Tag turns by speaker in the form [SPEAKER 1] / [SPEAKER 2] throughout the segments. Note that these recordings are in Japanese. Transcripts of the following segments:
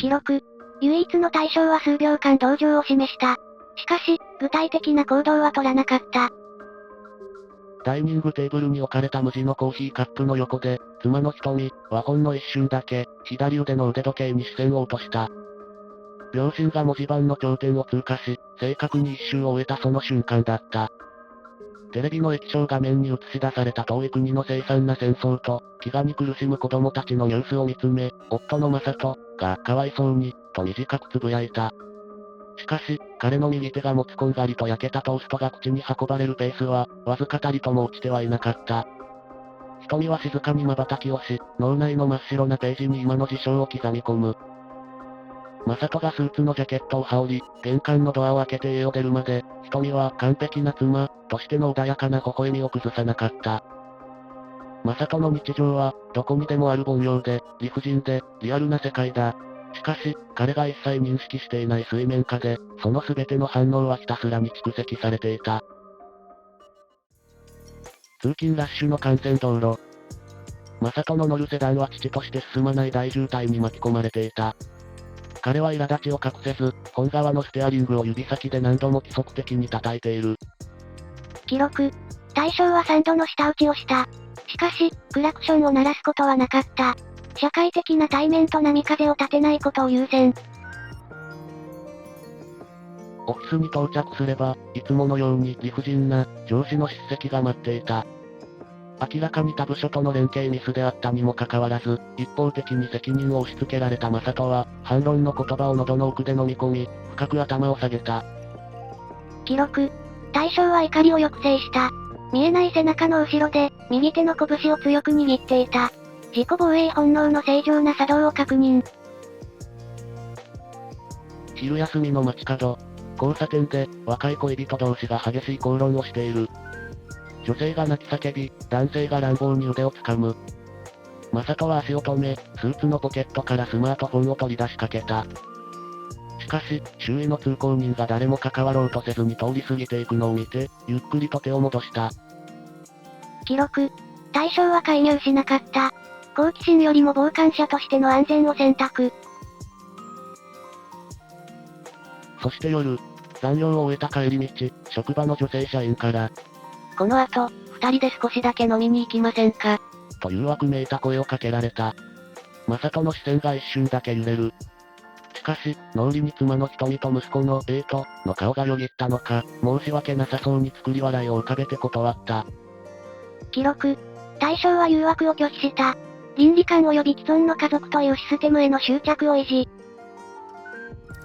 [SPEAKER 1] 記録。唯一の対象は数秒間同情を示した。しかし、具体的な行動は取らなかった。
[SPEAKER 2] ダイニングテーブルに置かれた無地のコーヒーカップの横で、妻の瞳はほんの一瞬だけ、左腕の腕時計に視線を落とした。秒針が文字盤の頂点を通過し、正確に一周を終えたその瞬間だった。テレビの液晶画面に映し出された遠い国の凄惨な戦争と、飢餓に苦しむ子供たちのニュースを見つめ、夫の正人がかわいそうに、と短くつぶやいた。しかし、彼の右手が持つこんがりと焼けたトーストが口に運ばれるペースは、わずかたりとも落ちてはいなかった。瞳は静かに瞬きをし、脳内の真っ白なページに今の事象を刻み込む。正人がスーツのジャケットを羽織り、玄関のドアを開けて家を出るまで、瞳は完璧な妻、としての穏やかな微笑みを崩さなかった。正人の日常は、どこにでもある凡庸で、理不尽で、リアルな世界だ。しかし、彼が一切認識していない水面下で、その全ての反応はひたすらに蓄積されていた。通勤ラッシュの幹線道路。正人の乗るセダンは父として進まない大渋滞に巻き込まれていた。彼は苛立ちを隠せず、本側のステアリングを指先で何度も規則的に叩いている。
[SPEAKER 1] 記録。対象は3度の舌打ちをした。しかし、クラクションを鳴らすことはなかった。社会的な対面と波風を立てないことを優先。
[SPEAKER 2] オフィスに到着すれば、いつものように理不尽な上司の叱責が待っていた。明らかに他部署との連携ミスであったにもかかわらず、一方的に責任を押し付けられた正人は、反論の言葉を喉の奥で飲み込み、深く頭を下げた。
[SPEAKER 1] 記録。対象は怒りを抑制した。見えない背中の後ろで、右手の拳を強く握っていた。自己防衛本能の正常な作動を確認。
[SPEAKER 2] 昼休みの街角。交差点で、若い恋人同士が激しい口論をしている。女性が泣き叫び、男性が乱暴に腕を掴む。正人は足を止め、スーツのポケットからスマートフォンを取り出しかけた。しかし、周囲の通行人が誰も関わろうとせずに通り過ぎていくのを見て、ゆっくりと手を戻した。
[SPEAKER 1] 記録。対象は介入しなかった。好奇心よりも傍観者としての安全を選択。
[SPEAKER 2] そして夜、残業を終えた帰り道、職場の女性社員から、
[SPEAKER 1] この後、二人で少しだけ飲みに行きませんか
[SPEAKER 2] と誘惑めいた声をかけられた。正人の視線が一瞬だけ揺れる。しかし、脳裏に妻の瞳と息子のの顔がよぎったのか、申し訳なさそうに作り笑いを浮かべて断った。
[SPEAKER 1] 記録。対象は誘惑を拒否した。倫理観及び既存の家族というシステムへの執着を維持。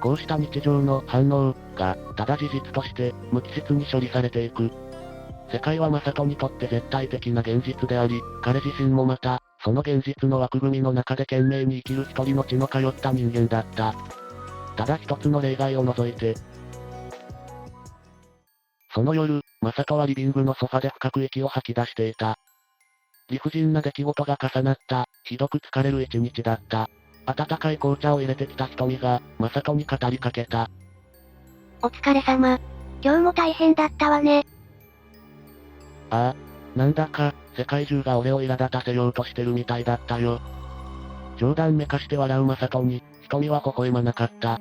[SPEAKER 2] こうした日常の反応が、ただ事実として、無機質に処理されていく。世界は正人にとって絶対的な現実であり、彼自身もまた、その現実の枠組みの中で懸命に生きる一人の血の通った人間だった。ただ一つの例外を除いて。その夜、正人はリビングのソファで深く息を吐き出していた。理不尽な出来事が重なった、ひどく疲れる一日だった。温かい紅茶を入れてきた瞳が、正人に語りかけた。
[SPEAKER 1] お疲れ様。今日も大変だったわね。
[SPEAKER 2] ああ、なんだか、世界中が俺を苛立たせようとしてるみたいだったよ。冗談めかして笑う正人に、瞳は微笑まなかった。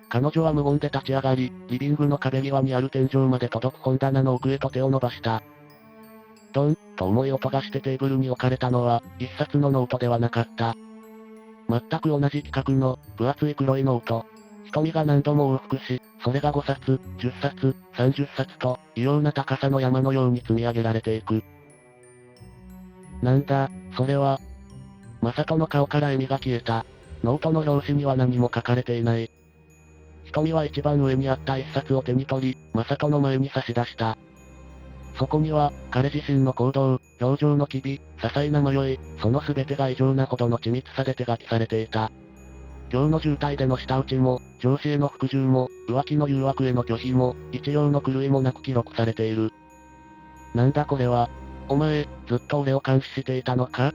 [SPEAKER 2] 彼女は無言で立ち上がり、リビングの壁際にある天井まで届く本棚の奥へと手を伸ばした。ドン、と重い音がしてテーブルに置かれたのは、一冊のノートではなかった。全く同じ規格の、分厚い黒いノート。瞳が何度も往復し、それが5冊、10冊、30冊と、異様な高さの山のように積み上げられていく。なんだ、それは。正人の顔から笑みが消えた。ノートの表紙には何も書かれていない。瞳は一番上にあった一冊を手に取り、正人の前に差し出した。そこには、彼自身の行動、表情の機微、些細な迷い、その全てが異常なほどの緻密さで手書きされていた。今日の渋滞での舌打ちも、上司への服従も、浮気の誘惑への拒否も、一行の狂いもなく記録されている。なんだこれは。お前、ずっと俺を監視していたのか？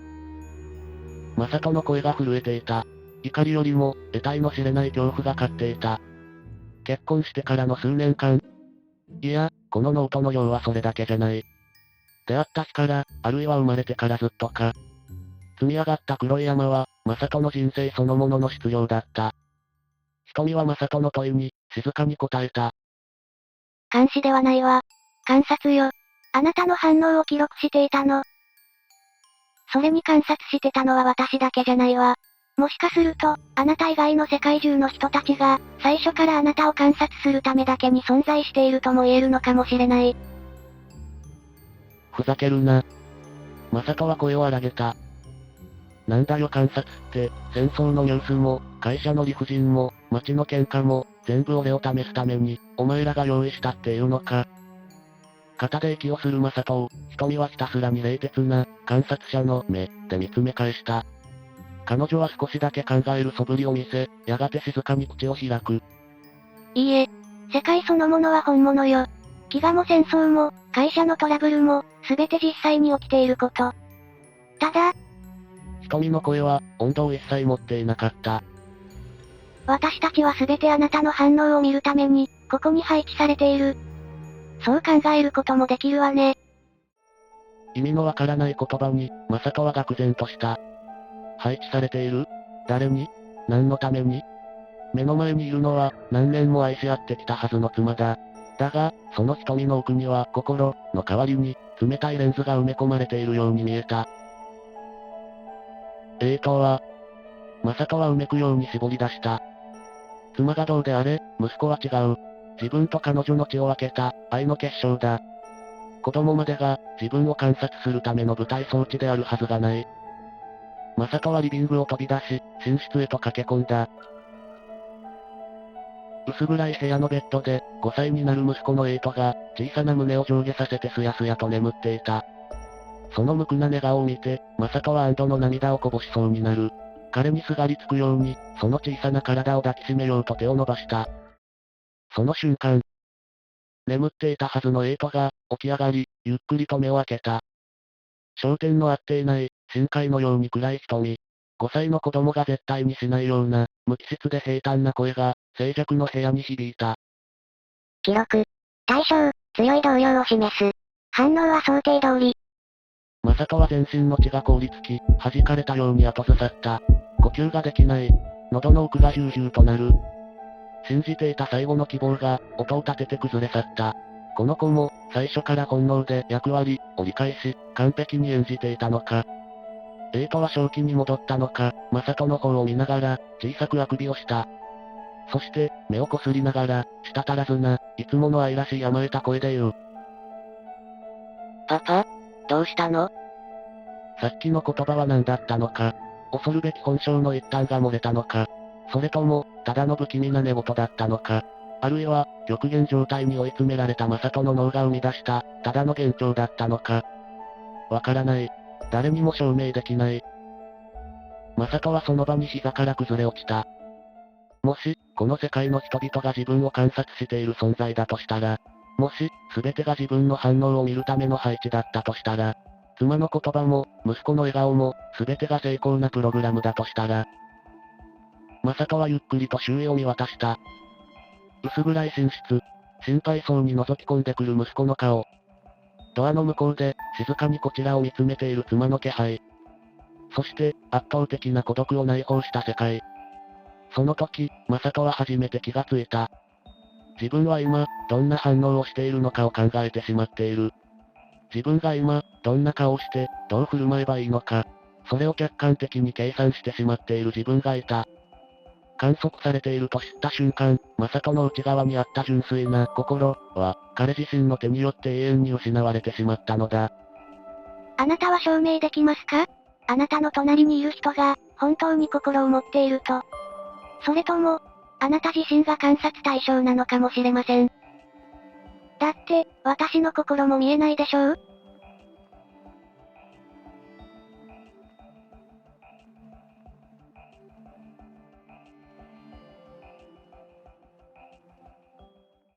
[SPEAKER 2] 正人の声が震えていた。怒りよりも、得体の知れない恐怖が勝っていた。結婚してからの数年間。いや、このノートの量はそれだけじゃない。出会った日から、あるいは生まれてからずっとか。積み上がった黒い山は、マサトの人生そのものの質量だった。瞳はマサトの問いに、静かに答えた。
[SPEAKER 1] 監視ではないわ。観察よ。あなたの反応を記録していたの。それに観察してたのは私だけじゃないわ。もしかすると、あなた以外の世界中の人たちが、最初からあなたを観察するためだけに存在しているとも言えるのかもしれない。
[SPEAKER 2] ふざけるな。マサトは声を荒げた。なんだよ観察って、戦争のニュースも、会社の理不尽も、街の喧嘩も、全部俺を試すために、お前らが用意したっていうのか。肩で息をするマサトを、瞳はひたすらに冷徹な、観察者の目、で見つめ返した。彼女は少しだけ考える素振りを見せ、やがて静かに口を開く。
[SPEAKER 1] いいえ。世界そのものは本物よ。飢餓も戦争も、会社のトラブルも、すべて実際に起きていること。ただ、
[SPEAKER 2] 瞳の声は、温度を一切持っていなかった。
[SPEAKER 1] 私たちはすべてあなたの反応を見るために、ここに配置されている。そう考えることもできるわね。
[SPEAKER 2] 意味のわからない言葉に、マサトは愕然とした。配置されている？誰に？何のために？目の前にいるのは、何年も愛し合ってきたはずの妻だ。だが、その瞳の奥には、心の代わりに、冷たいレンズが埋め込まれているように見えた。マサトはうめくように絞り出した。妻がどうであれ、息子は違う。自分と彼女の血を分けた、愛の結晶だ。子供までが、自分を観察するための舞台装置であるはずがない。マサトはリビングを飛び出し、寝室へと駆け込んだ。薄暗い部屋のベッドで、5歳になる息子のエイトが、小さな胸を上下させてすやすやと眠っていた。その無垢な寝顔を見て、マサトは安堵の涙をこぼしそうになる。彼にすがりつくように、その小さな体を抱きしめようと手を伸ばした。その瞬間、眠っていたはずのエイトが、起き上がり、ゆっくりと目を開けた。焦点の合っていない、深海のように暗い瞳。5歳の子供が絶対にしないような、無機質で平坦な声が、静寂の部屋に響いた。
[SPEAKER 1] 記録。対象、強い動揺を示す。反応は想定通り。
[SPEAKER 2] マサトは全身の血が凍りつき、弾かれたように後ずさった。呼吸ができない。喉の奥がヒューヒューとなる。信じていた最後の希望が、音を立てて崩れ去った。この子も、最初から本能で役割を理解し、完璧に演じていたのか。エイトは正気に戻ったのか、マサトの方を見ながら、小さくあくびをした。そして、目をこすりながら、舌足らずな、いつもの愛らしい甘えた声で言う。パパ？どうしたの？さっきの言葉は何だったのか。恐るべき本性の一端が漏れたのか。それとも、ただの不気味な寝言だったのか。あるいは、極限状態に追い詰められたマサトの脳が生み出した、ただの幻聴だったのか。わからない。誰にも証明できない。マサトはその場に膝から崩れ落ちた。もし、この世界の人々が自分を観察している存在だとしたら、もし、全てが自分の反応を見るための配置だったとしたら、妻の言葉も、息子の笑顔も、全てが成功なプログラムだとしたら、マサトはゆっくりと周囲を見渡した。薄暗い寝室。心配そうに覗き込んでくる息子の顔。ドアの向こうで、静かにこちらを見つめている妻の気配。そして、圧倒的な孤独を内包した世界。その時、マサトは初めて気がついた。自分は今、どんな反応をしているのかを考えてしまっている。自分が今、どんな顔をして、どう振る舞えばいいのか。それを客観的に計算してしまっている自分がいた。観測されていると知った瞬間、マサトの内側にあった純粋な心は、彼自身の手によって永遠に失われてしまったのだ。
[SPEAKER 1] あなたは証明できますか？あなたの隣にいる人が、本当に心を持っていると。それとも、あなた自身が観察対象なのかもしれません。だって、私の心も見えないでしょう？